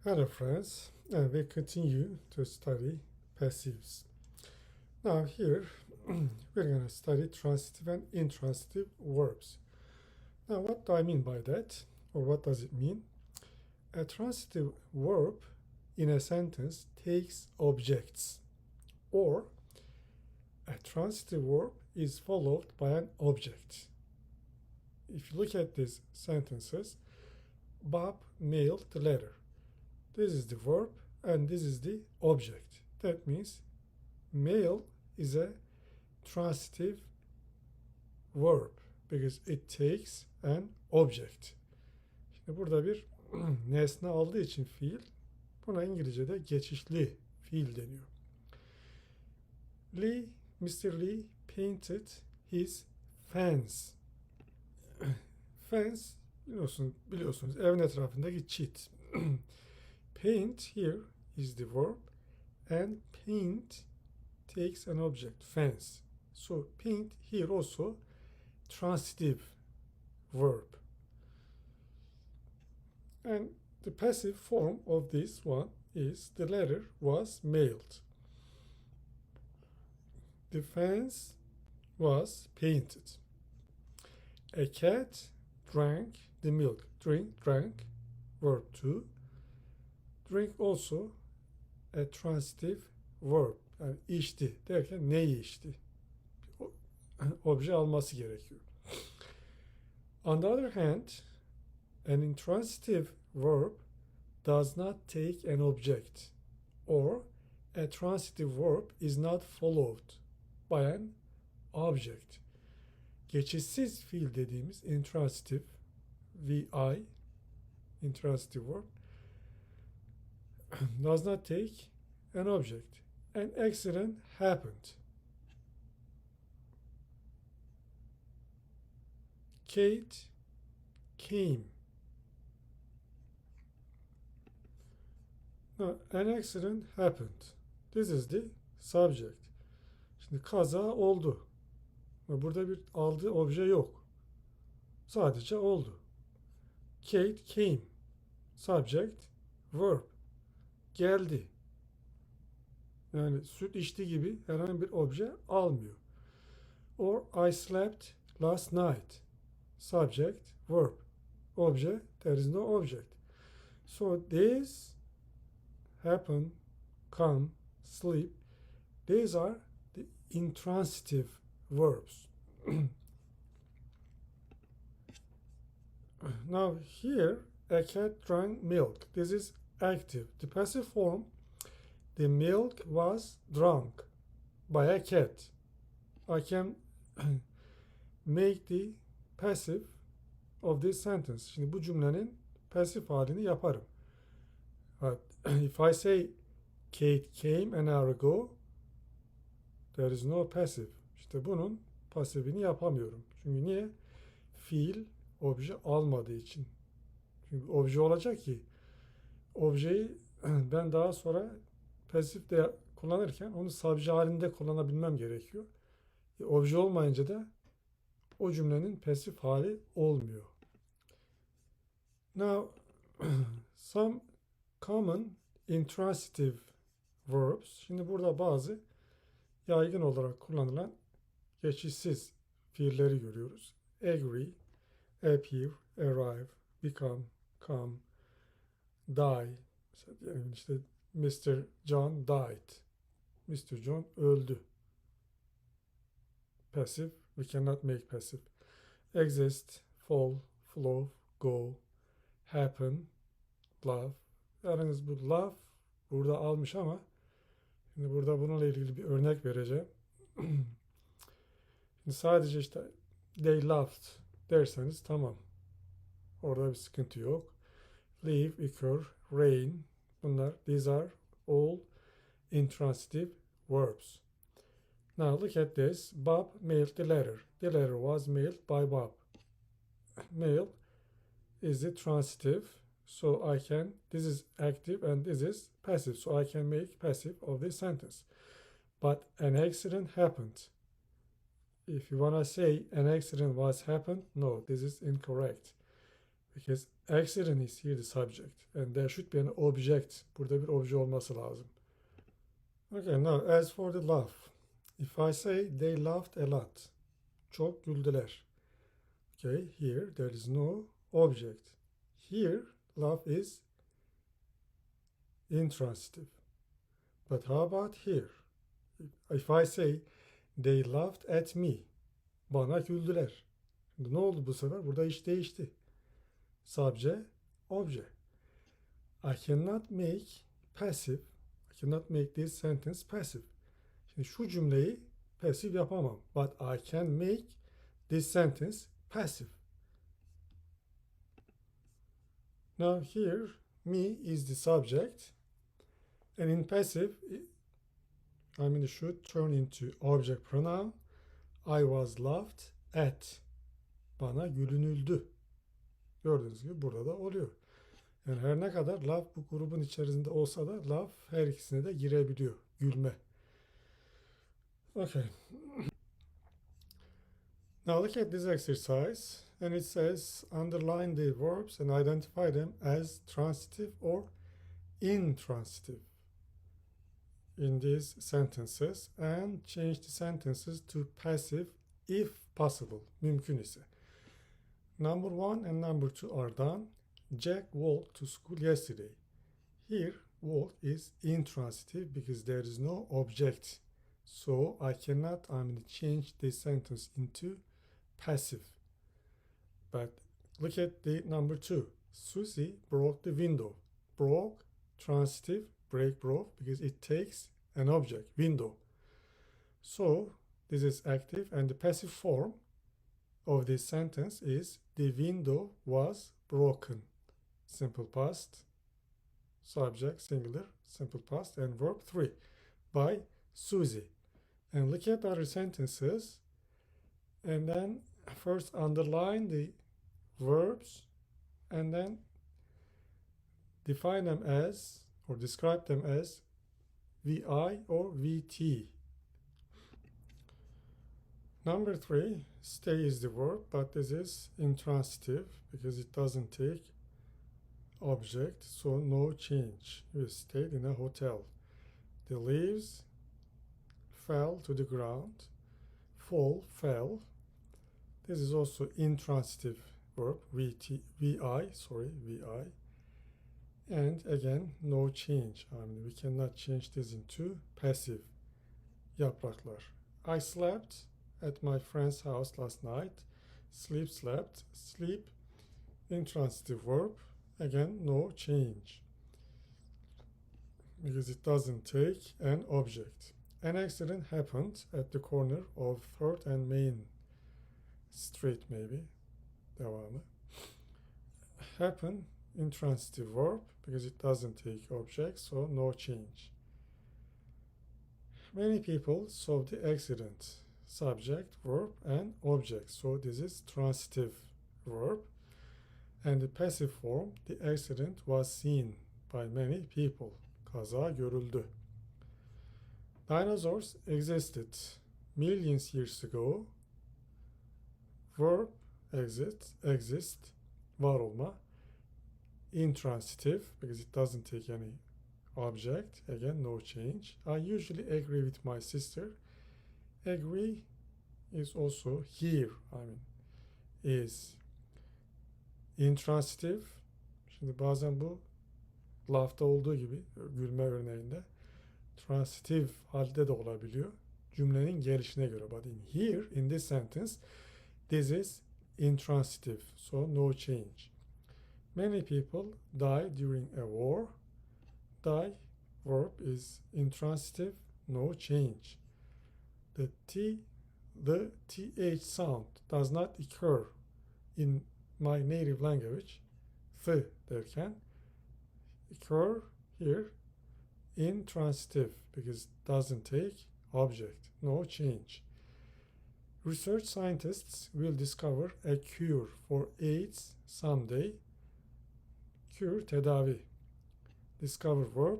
Hello friends, and we continue to study passives. Now here we're going to study transitive and intransitive verbs. Now what do I mean by that, or what does it mean? A transitive verb in a sentence takes objects, or a transitive verb is followed by an object. If you look at these sentences, Bob mailed the letter. This is the verb and this is the object. That means mail is a transitive verb because it takes an object. Şimdi burada bir nesne aldığı için fiil, buna İngilizce'de geçişli fiil deniyor. Mr. Lee painted his fence. Fence biliyorsunuz evin etrafındaki çit. Paint here is the verb and paint takes an object, fence. So paint here also transitive verb. And the passive form of this one is the letter was mailed. The fence was painted. A cat drank the milk. Drank, verb 2. Drink also a transitive verb. Yani içti derken neyi içti? Obje alması gerekiyor. On the other hand, an intransitive verb does not take an object, or a transitive verb is not followed by an object. Geçişsiz fiil dediğimiz intransitive, VI, intransitive verb, does not take an object. An accident happened. Kate came. Now, an accident happened. This is the subject. Şimdi kaza oldu. Burada bir aldığı obje yok. Sadece oldu. Kate came. Subject, verb. Geldi. Yani süt içti gibi herhangi bir obje almıyor. Or I slept last night. Subject, verb. Obje, there is no object. So this, happen, come, sleep, these are the intransitive verbs. Now here, a cat drank milk. This is active. The passive form, the milk was drunk by a cat. I can make the passive of this sentence. Şimdi bu cümlenin pasif halini yaparım. But if I say Kate came an hour ago, there is no passive. İşte bunun pasifini yapamıyorum. Çünkü niye? Fiil obje almadığı için. Çünkü obje olacak ki objeyi ben daha sonra pasifte kullanırken onu subject halinde kullanabilmem gerekiyor. Obje olmayınca da o cümlenin pasif hali olmuyor. Now, some common intransitive verbs. Şimdi burada bazı yaygın olarak kullanılan geçişsiz fiilleri görüyoruz. Agree, appear, arrive, become, come, die. Yani işte Mr. John died. Mr. John öldü. Passive, we cannot make passive. Exist, fall, flow, go, happen, love. Yalnız bu love burada almış ama şimdi burada bununla ilgili bir örnek vereceğim. Şimdi sadece işte they laughed derseniz tamam. Orada bir sıkıntı yok. Leave, occur, rain. Bunlar, these are all intransitive verbs. Now look at this. Bob mailed the letter. The letter was mailed by Bob. Mail is the transitive. So I can, this is active and this is passive. So I can make passive of this sentence. But an accident happened. If you want to say an accident was happened, no, this is incorrect. Because accident is here the subject. And there should be an object. Burada bir obje olması lazım. Okay, now as for the laugh. If I say they laughed a lot. Çok güldüler. Okay, here there is no object. Here, laugh is intransitive. But how about here? If I say they laughed at me. Bana güldüler. Şimdi ne oldu bu sefer? Burada iş değişti. Subject, object. I cannot make passive. I cannot make this sentence passive. Şimdi şu cümleyi passive yapamam. But I can make this sentence passive. Now here, me is the subject. And in passive, it should turn into object pronoun. I was laughed at. Bana gülünüldü. Gördüğünüz gibi burada da oluyor. Yani her ne kadar laugh bu grubun içerisinde olsa da laugh her ikisine de girebiliyor. Gülme. Okay. Now look at this exercise. And it says underline the verbs and identify them as transitive or intransitive in these sentences and change the sentences to passive if possible. Mümkün ise. Number 1 and number 2 are done. Jack walked to school yesterday. Here, walk is intransitive because there is no object. So I cannot change this sentence into passive. But look at the number 2. Susie broke the window. Broke, transitive, break, broke, because it takes an object, window. So this is active, and the passive form of this sentence is the window was broken. Simple past, subject, singular, simple past, and verb 3 by Susie. And look at other sentences, and then first underline the verbs and then define them as or describe them as VI or VT. Number 3, stay is the verb, but this is intransitive because it doesn't take object, so no change. You stayed in a hotel. The leaves fell to the ground. Fall, fell. This is also intransitive verb, VI. And again, no change. We cannot change this into passive. Yapraklar. I slept at my friend's house last night. Sleep, slept. Sleep, intransitive verb. Again, no change. Because it doesn't take an object. An accident happened at the corner of 3rd and Main Street, maybe. Devamı. Happen, intransitive verb, because it doesn't take object, so no change. Many people saw the accident. Subject, verb, and object. So this is transitive verb. And the passive form, the accident was seen by many people. Kaza görüldü. Dinosaurs existed millions years ago. Verb, exist, var olma. Intransitive, because it doesn't take any object. Again, no change. I usually agree with my sister. Agree is also here. Is intransitive. Şimdi bazen bu laugh'ta olduğu gibi gülme örneğinde transitive halde de olabiliyor. Cümlenin gelişine göre. But in here, in this sentence, this is intransitive. So no change. Many people die during a war. Die, verb is intransitive, no change. The th sound does not occur in my native language. Th derken occur here intransitive because it doesn't take object, no change. Research scientists will discover a cure for AIDS someday. Cure, tedavi. Discover verb.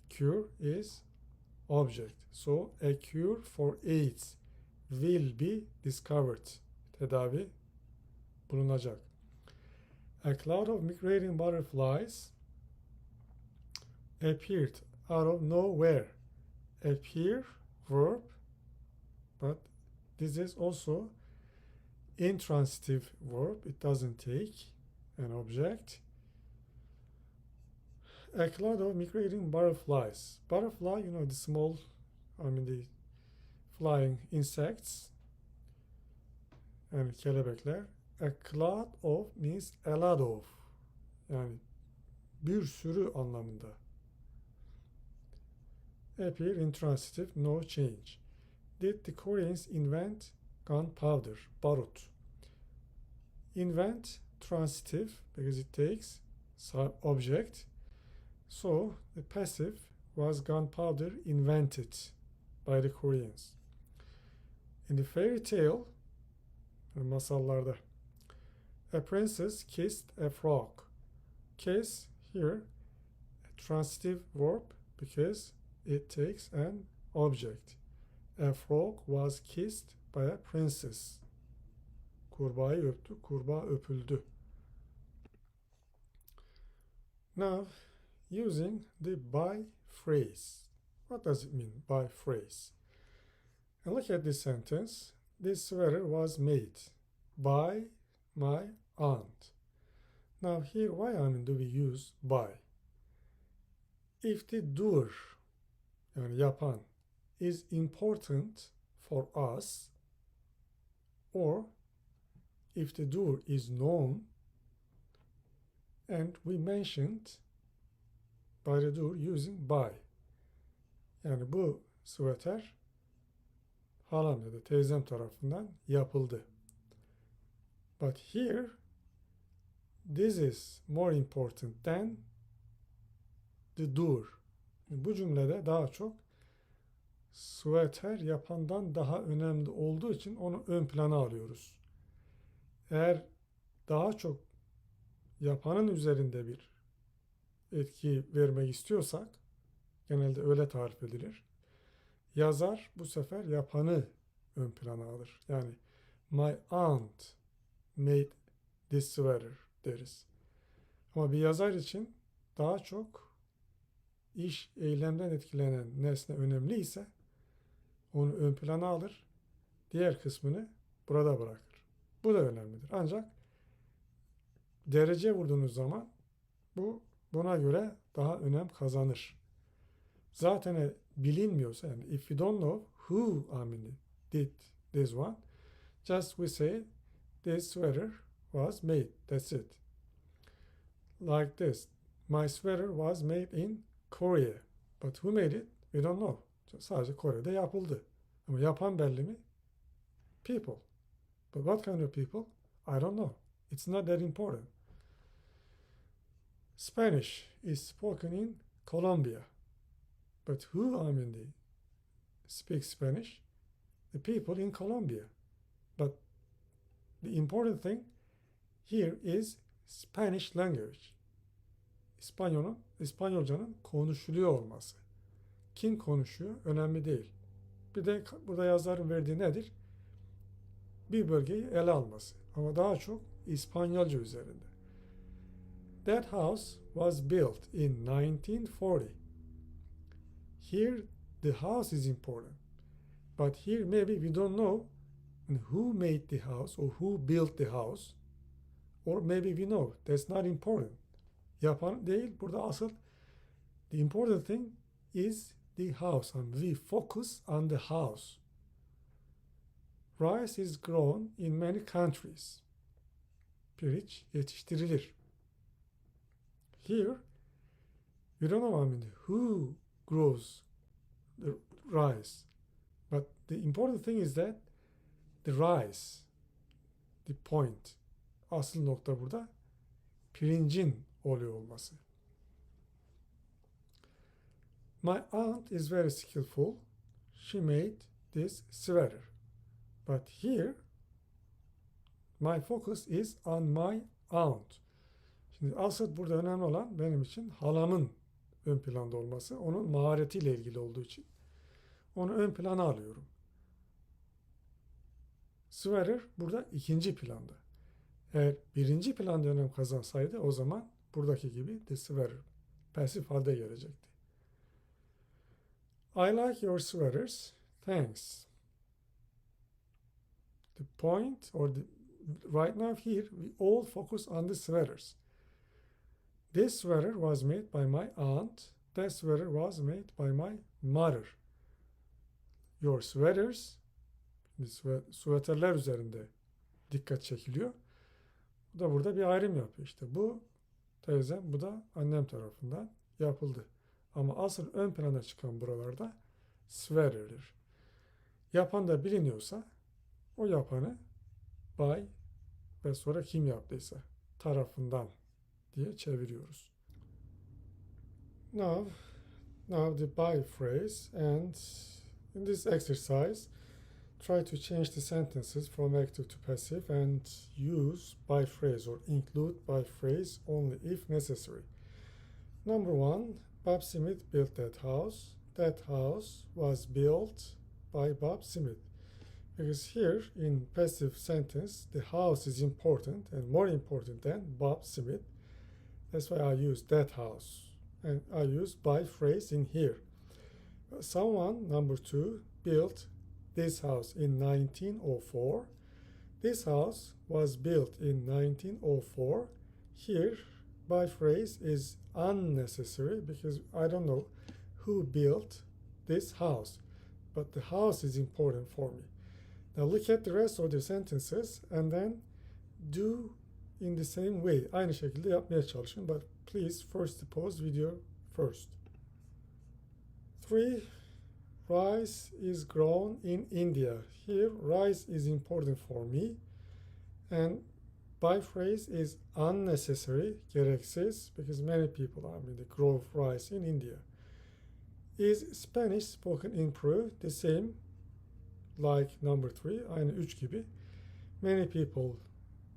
Cure is object. So a cure for AIDS will be discovered. Tedavi bulunacak. A cloud of migrating butterflies appeared out of nowhere. Appear, verb, but this is also intransitive verb. It doesn't take an object. A cloud of migrating butterflies. Butterfly, you know, the small, the flying insects and kelebekler. A cloud of means a lot of. Yani bir sürü anlamında. Appear intransitive, no change. Did the Koreans invent gunpowder, barut? Invent, transitive, because it takes some object. So the passive was gunpowder invented by the Koreans. In the fairy tale, masallarda, a princess kissed a frog. Kiss here, a transitive verb because it takes an object. A frog was kissed by a princess. Kurbağayı öptü, kurbağa öpüldü. Now, using the by phrase. What does it mean, by phrase? And look at this sentence. This sweater was made by my aunt. Now here, why do we use by? If the doer, yani yapan, is important for us, or if the doer is known, and we mentioned by the doer using by. Yani bu sweater halam ya da teyzem tarafından yapıldı. But here, this is more important than the doer. Bu cümlede daha çok sweater yapandan daha önemli olduğu için onu ön plana alıyoruz. Eğer daha çok yapanın üzerinde bir etki vermek istiyorsak, genelde öyle tarif edilir. Yazar bu sefer yapanı ön plana alır. Yani my aunt made this sweater deriz. Ama bir yazar için daha çok iş, eylemden etkilenen nesne önemli ise onu ön plana alır, diğer kısmını burada bırakır. Bu da önemlidir. Ancak derece vurduğunuz zaman buna göre daha önem kazanır. Zaten bilinmiyorsa, yani if you don't know who did this one, just we say this sweater was made. That's it. Like this. My sweater was made in Korea. But who made it? We don't know. Sadece Kore'de yapıldı. Ama yapan belli mi? People. But what kind of people? I don't know. It's not that important. Spanish is spoken in Colombia. But who speaks Spanish? The people in Colombia. But the important thing here is Spanish language. İspanyolcanın konuşuluyor olması. Kim konuşuyor? Önemli değil. Bir de burada yazarın verdiği nedir? Bir bölgeyi ele alması. Ama daha çok İspanyolca üzerinde. That house was built in 1940. Here the house is important. But here maybe we don't know who made the house or who built the house. Or maybe we know. That's not important. Yapan değil. Burada asıl the important thing is the house. And we focus on the house. Rice is grown in many countries. Pirinç yetiştirilir. Here, we don't know who grows the rice. But the important thing is that the rice, the point, asıl nokta burada pirincin oluyor olması. My aunt is very skillful. She made this sweater. But here, my focus is on my aunt. Şimdi asıl burada önemli olan benim için halamın ön planda olması. Onun maharetiyle ilgili olduğu için onu ön plana alıyorum. Sweater burada ikinci planda. Eğer birinci planda önem kazansaydı o zaman buradaki gibi the sweater pasif halde gelecekti. I like your sweaters. Thanks. The point right now here we all focus on the sweaters. This sweater was made by my aunt. That sweater was made by my mother. Your sweaters, süveterler üzerinde dikkat çekiliyor. Bu da burada bir ayrım yapıyor. İşte bu teyzem, bu da annem tarafından yapıldı. Ama asıl ön plana çıkan buralarda sweater'dir. Yapan da biliniyorsa o yapanı by ve sonra kim yaptıysa tarafından diye çeviriyoruz. Now the by phrase, and in this exercise try to change the sentences from active to passive and use by phrase or include by phrase only if necessary. Number 1, Bob Smith built that house. That house was built by Bob Smith. Because here in passive sentence the house is important and more important than Bob Smith. That's why I use that house and I use by phrase in here. Someone, number 2, built this house in 1904. This house was built in 1904. Here by phrase is unnecessary because I don't know who built this house, but the house is important for me. Now look at the rest of the sentences and then do in the same way. Aynı şekilde yapmaya çalışın, but please first pause video first. 3. Rice is grown in India. Here rice is important for me and by phrase is unnecessary, gereksiz, because many people grow rice in India. Is Spanish spoken in Peru? The same like number 3, aynı 3 gibi. Many people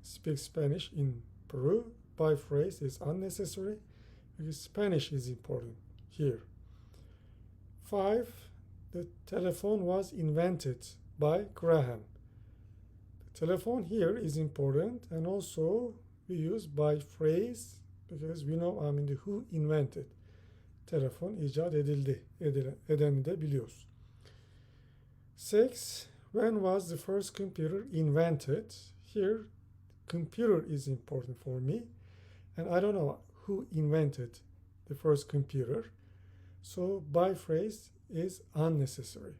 speak Spanish in Peru. By phrase is unnecessary because Spanish is important here. 5. The telephone was invented by Graham. The telephone here is important and also we use by phrase because we know who invented. Telefon icat edildi. Edeni de biliyoruz. 6. When was the first computer invented? Here computer is important for me and I don't know who invented the first computer. So by phrase is unnecessary.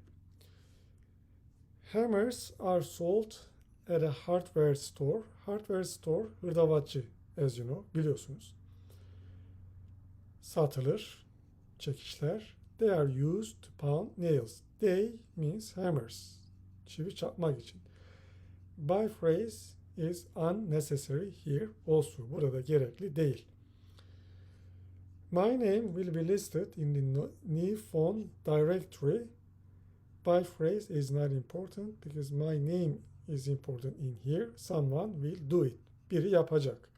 Hammers are sold at a hardware store. Hardware store, hırdavatçı, as you know, biliyorsunuz. Satılır, çekişler. They are used to pound nails. They means hammers. Çivi çakmak için. By phrase is unnecessary here also. Burada gerekli değil. My name will be listed in the new phone directory. By phrase is not important because my name is important in here. Someone will do it. Biri yapacak.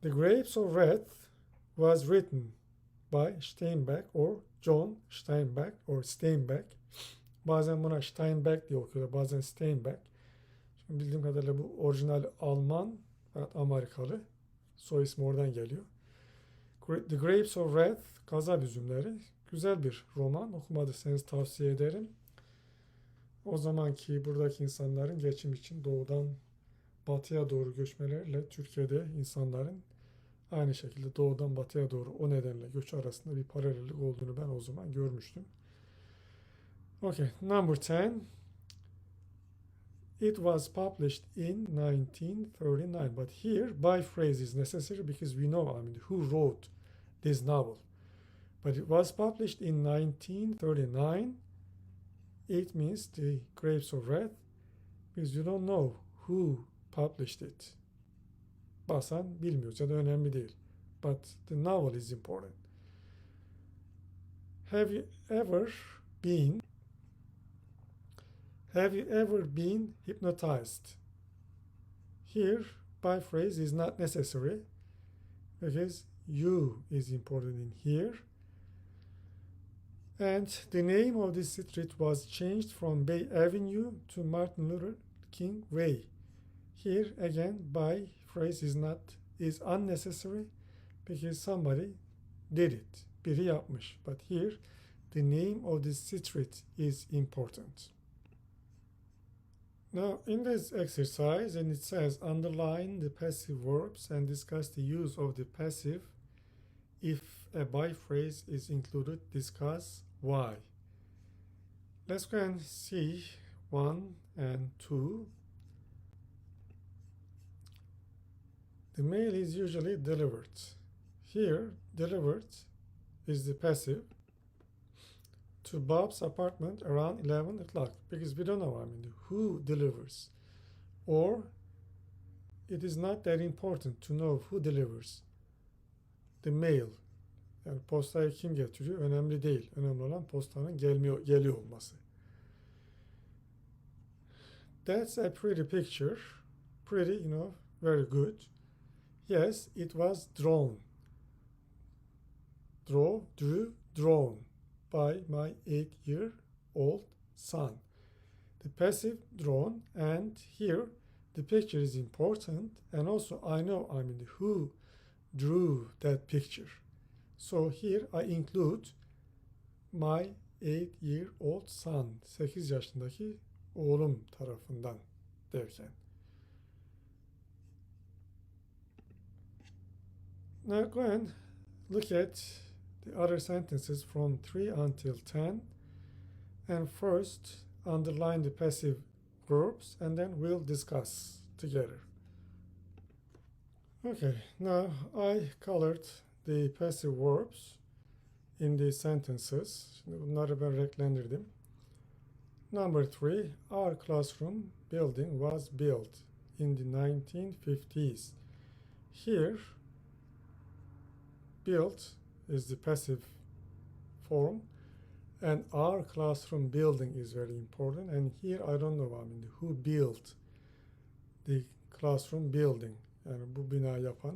The Grapes of Wrath was written by Steinbeck or John Steinbeck or Steinbeck. Bazen buna Steinbeck diye okuyorlar, bazen Steinbeck. Şimdi bildiğim kadarıyla bu orijinal Alman fakat Amerikalı. Soy ismi oradan geliyor. The Grapes of Wrath, Gazap Üzümleri. Güzel bir roman. Okumadıysanız tavsiye ederim. O zamanki buradaki insanların geçim için doğudan batıya doğru göçmeleriyle Türkiye'de insanların aynı şekilde doğudan batıya doğru o nedenle göç arasında bir paralellik olduğunu ben o zaman görmüştüm. Okay, number 10. It was published in 1939, but here by phrase is necessary because we know who wrote this novel. But it was published in 1939. It means the Grapes of Wrath because you don't know who published it. Basan bilmiyoruz ya da önemli değil. But the novel is important. Have you ever been hypnotized? Here, by phrase is not necessary because you is important in here. And the name of this street was changed from Bay Avenue to Martin Luther King Way. Here again, by phrase is unnecessary because somebody did it. Biri yapmış. But here, the name of the street is important. Now, in this exercise, and it says underline the passive verbs and discuss the use of the passive. If a by phrase is included, discuss why. Let's go and see 1 and 2. The mail is usually delivered. Here, delivered is the passive to Bob's apartment around 11 o'clock because we don't know, who delivers. Or it is not that important to know who delivers the mail. Yani postayı kim getiriyor önemli değil. Önemli olan postanın geliyor olması. That's a pretty picture. Pretty, very good. Yes, it was drawn. Drawn by my 8-year-old son. The passive drawn, and here the picture is important, and also I know who drew that picture. So here I include my 8-year-old son, 8 yaşındaki oğlum tarafından derken. Now go and look at the other sentences from 3 until 10, and first underline the passive verbs and then we'll discuss together. Okay, now I colored the passive verbs in the sentences. Şimdi bunları ben renklendirdim. Number 3, our classroom building was built in the 1950s. Here, built is the passive form, and our classroom building is very important. And here I don't know who built the classroom building. Yani bu bina yapan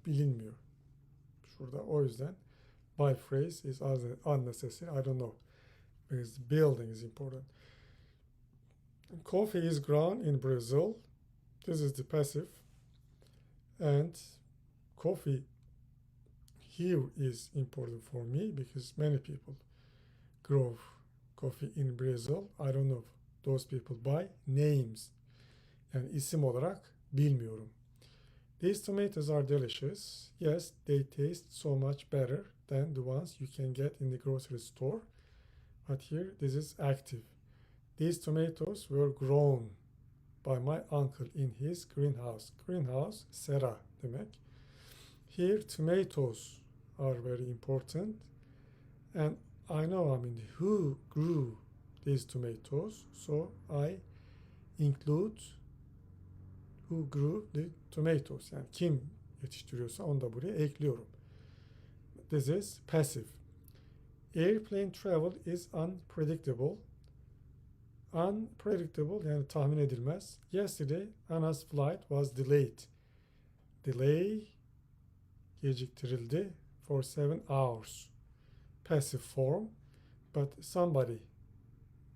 bilinmiyor. Şurada o yüzden by phrase is unnecessary. I don't know because the building is important. Coffee is grown in Brazil. This is the passive, and coffee here is important for me because many people grow coffee in Brazil. I don't know those people by names. Yani isim olarak bilmiyorum. These tomatoes are delicious. Yes, they taste so much better than the ones you can get in the grocery store. But here, this is active. These tomatoes were grown by my uncle in his greenhouse. Greenhouse, sera demek. Here, tomatoes are very important. And I know, who grew these tomatoes. So I include who grew the tomatoes. Yani kim yetiştiriyorsa onu da buraya ekliyorum. This is passive. Airplane travel is unpredictable. Unpredictable yani tahmin edilmez. Yesterday, Anna's flight was delayed. Delay, geciktirildi for 7 hours. Passive form, but somebody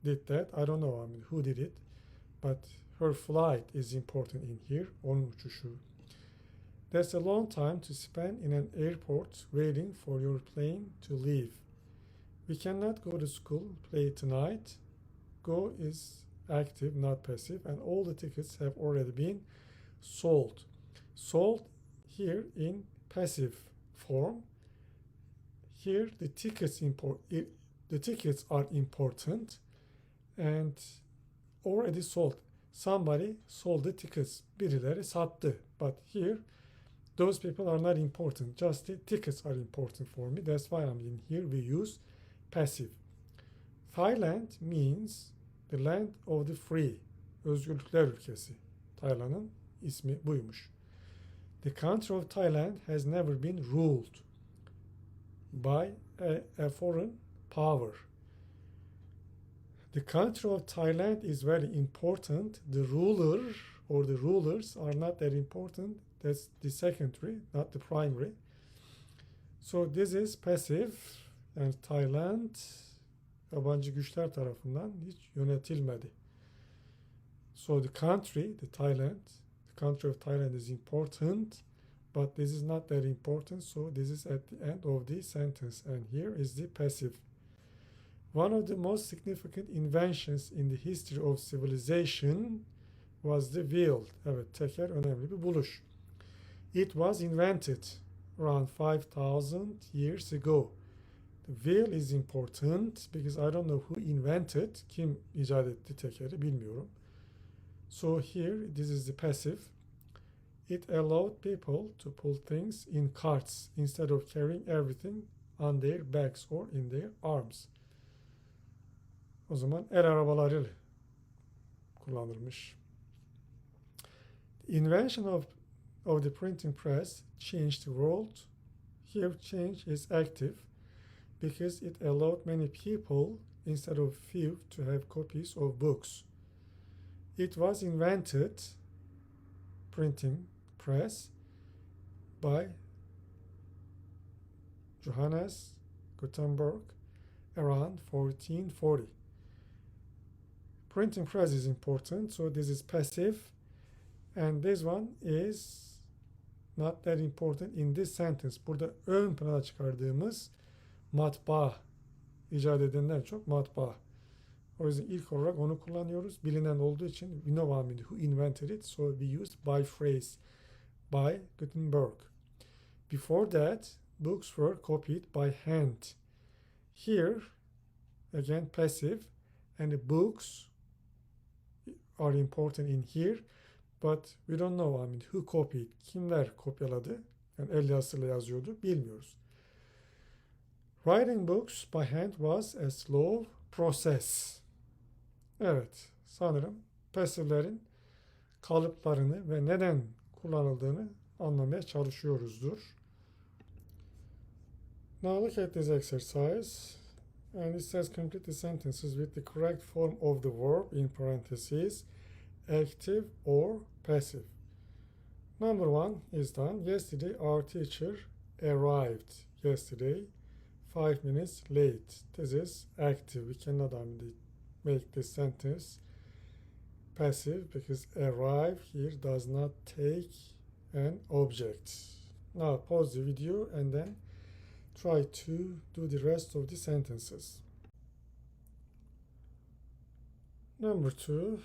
did that. I don't know who did it, but her flight is important in here. Onun uçuşu. That's a long time to spend in an airport waiting for your plane to leave. We cannot go to school, play tonight. Go is active, not passive, and all the tickets have already been sold. Sold here in passive form. Here the tickets are important and already sold. Somebody sold the tickets. Birileri sattı. But here, those people are not important. Just the tickets are important for me. That's why I'm in here. We use passive. Thailand means the land of the free. Özgürlükler ülkesi. Tayland'ın ismi buymuş. The country of Thailand has never been ruled by a foreign power. The country of Thailand is very important. The ruler or the rulers are not that important. That's the secondary, not the primary. So this is passive, and Thailand yabancı güçler tarafından hiç yönetilmedi. So the country, the Thailand, The country of Thailand is important, but this is not that important, so this is at the end of the sentence, and here is the passive. One of the most significant inventions in the history of civilization was the wheel. Evet, teker önemli bir buluş. It was invented around 5,000 years ago. The wheel is important because I don't know who invented. Kim icat etti tekeri bilmiyorum. So here this is the passive. It allowed people to pull things in carts instead of carrying everything on their backs or in their arms. O zaman el arabaları kullanılmış. The invention of the printing press changed the world. Here change is active because it allowed many people instead of few to have copies of books. It was invented, printing press, by Johannes Gutenberg around 1440. Printing press is important, so this is passive, and this one is not that important in this sentence. Burada ön plana çıkardığımız matbaa, icat edenler çok matbaa. O yüzden ilk olarak onu kullanıyoruz. Bilinen olduğu için we know who invented it, so we use by phrase, by Gutenberg. Before that, books were copied by hand. Here, again passive, and the books are important in here, but we don't know who copied, kimler kopyaladı, yani el yazısıyla yazıyordu, bilmiyoruz. Writing books by hand was a slow process. Evet, sanırım passivelerin kalıplarını ve neden kullanıldığını anlamaya çalışıyoruzdur. Now look at this exercise, and it says complete the sentences with the correct form of the verb in parentheses, active or passive. Number 1 is done. Yesterday our teacher arrived. Yesterday, 5 minutes late. This is active. We cannot make this sentence passive because arrive here does not take an object. Now pause the video and then try to do the rest of the sentences. Number 2,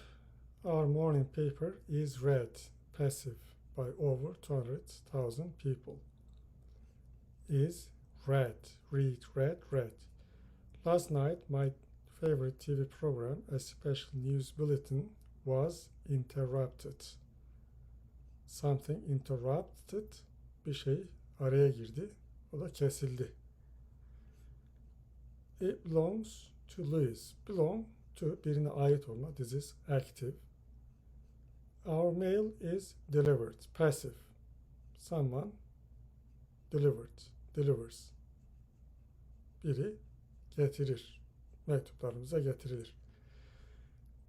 our morning paper is read, passive, by over 200,000 people. Is read, read, read, read. Last night, my favorite TV program, a special news bulletin, was interrupted. Something interrupted, bir şey araya girdi, o da kesildi. It belongs to Louis. Belong to, birine ait olma, this is active. Our mail is delivered, passive. Someone delivered, delivers. Biri getirir, mektuplarımıza getirilir.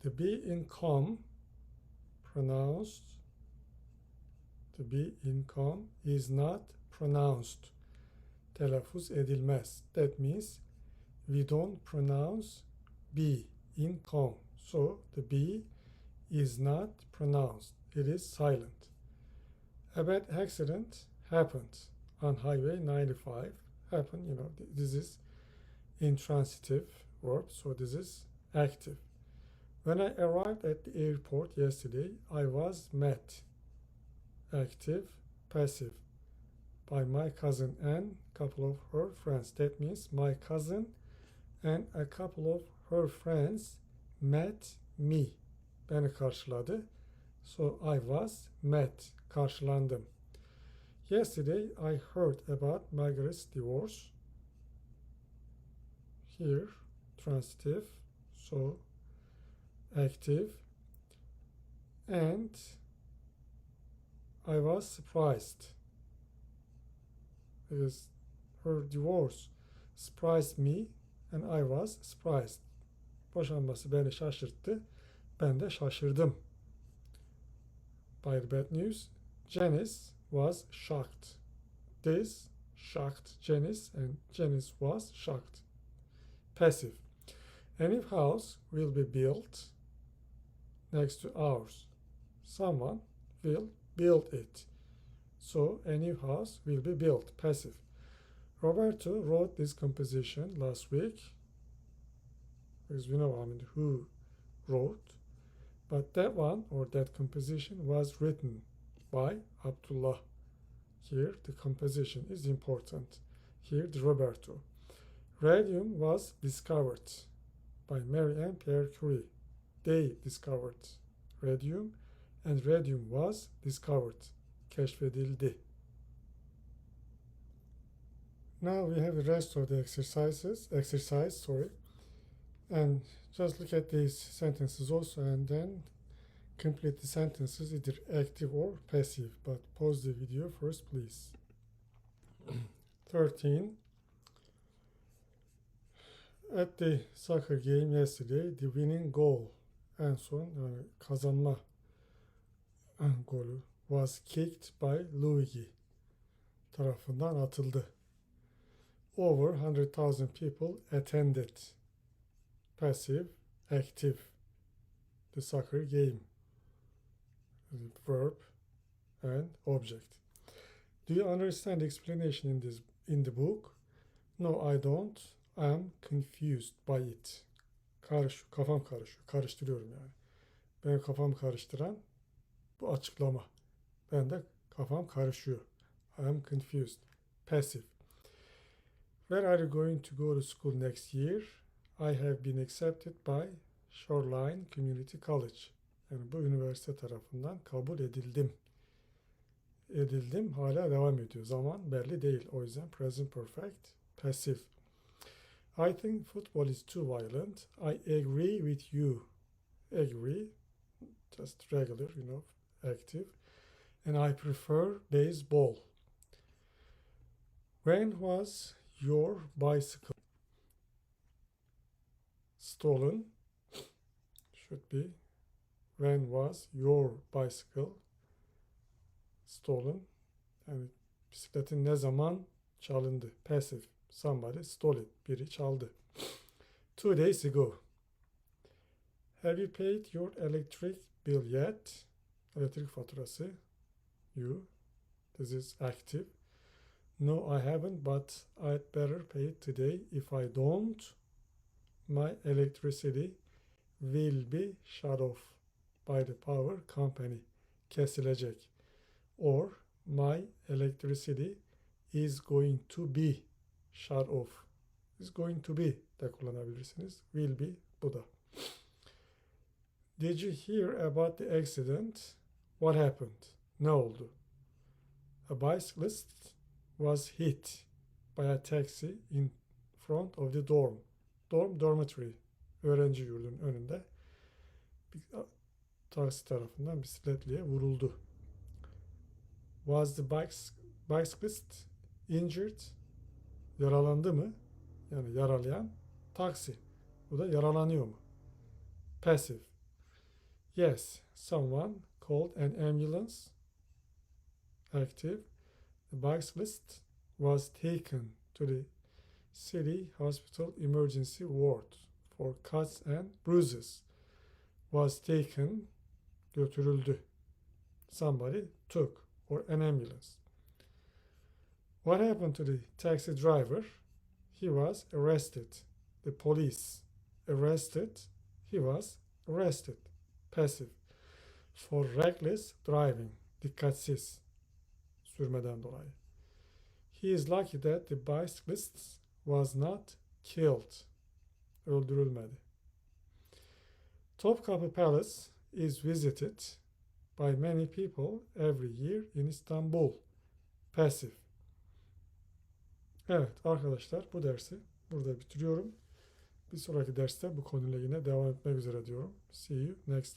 The B in com, pronounced. The B in com is not pronounced. Telaffuz edilmez. That means we don't pronounce B in com. So the B is not pronounced. It is silent. A bad accident happened on Highway 95. Happened, this is intransitive verb, so this is active. When I arrived at the airport yesterday, I was met, active, passive, by my cousin and a couple of her friends. That means my cousin and a couple of her friends met me. Beni karşıladı. So I was met, karşılandım. Yesterday I heard about Margaret's divorce. Here, transitive, so active, and I was surprised because her divorce surprised me and I was surprised. Boşanması beni şaşırttı, ben de şaşırdım. By the bad news, Janice was shocked. This shocked Janice and Janice was shocked. Passive. A new house will be built next to ours. Someone will build it. So a new house will be built. Passive. Roberto wrote this composition last week. Because we know, who wrote. But that one, or that composition, was written by Abdullah. Here the composition is important. Here the Roberto. Radium was discovered by Marie and Pierre Curie. They discovered radium, and radium was discovered. Keşfedildi. Now we have the rest of the exercise, and just look at these sentences also, and then complete the sentences either active or passive. But pause the video first, please. 13. At the soccer game yesterday, the winning goal, en son yani kazanma golü, was kicked by Luigi tarafından atıldı. Over 100,000 people attended. Passive, active. The soccer game. Verb and object. Do you understand the explanation in the book? No, I don't. I am confused by it. Kafam karışıyor. Karıştırıyorum yani. Benim kafam karıştıran bu açıklama. Ben de kafam karışıyor. I am confused. Passive. Where are you going to go to school next year? I have been accepted by Shoreline Community College. Yani bu üniversite tarafından kabul edildim. Edildim hala devam ediyor. Zaman belli değil. O yüzden present perfect, passive. I think football is too violent. I agree with you. Agree, just regular, active. And I prefer baseball. When was your bicycle stolen? Should be, when was your bicycle stolen? Yani bisikletin ne zaman çalındı? Passive. Somebody stole it. Biri çaldı. 2 days ago. Have you paid your electric bill yet? Elektrik faturası. You. This is active. No, I haven't, but I'd better pay it today. If I don't, my electricity will be shut off by the power company. Kesilecek. Or my electricity is going to be shut off. Is going to be de kullanabilirsiniz. Will be bu da. Did you hear about the accident? What happened? Ne oldu? A bicyclist was hit by a taxi in front of the dorm. Dormitory. Öğrenci yurdunun önünde bir taksi tarafından bisikletliye vuruldu. Was the bicyclist injured? Yaralandı mı? Yani yaralayan taksi. Bu da yaralanıyor mu? Passive. Yes, someone called an ambulance. Active. The bicyclist was taken to the city hospital emergency ward for cuts and bruises. Was taken, götürüldü. Somebody took, or an ambulance. What happened to the taxi driver? He was arrested. The police arrested. He was arrested. Passive. For reckless driving. Dikkatsiz sürmeden dolayı. He is lucky that the bicyclist was not killed. Öldürülmedi. Topkapı Palace is visited by many people every year in Istanbul. Passive. Evet arkadaşlar, bu dersi burada bitiriyorum. Bir sonraki derste bu konuyla yine devam etmek üzere diyorum. See you next time.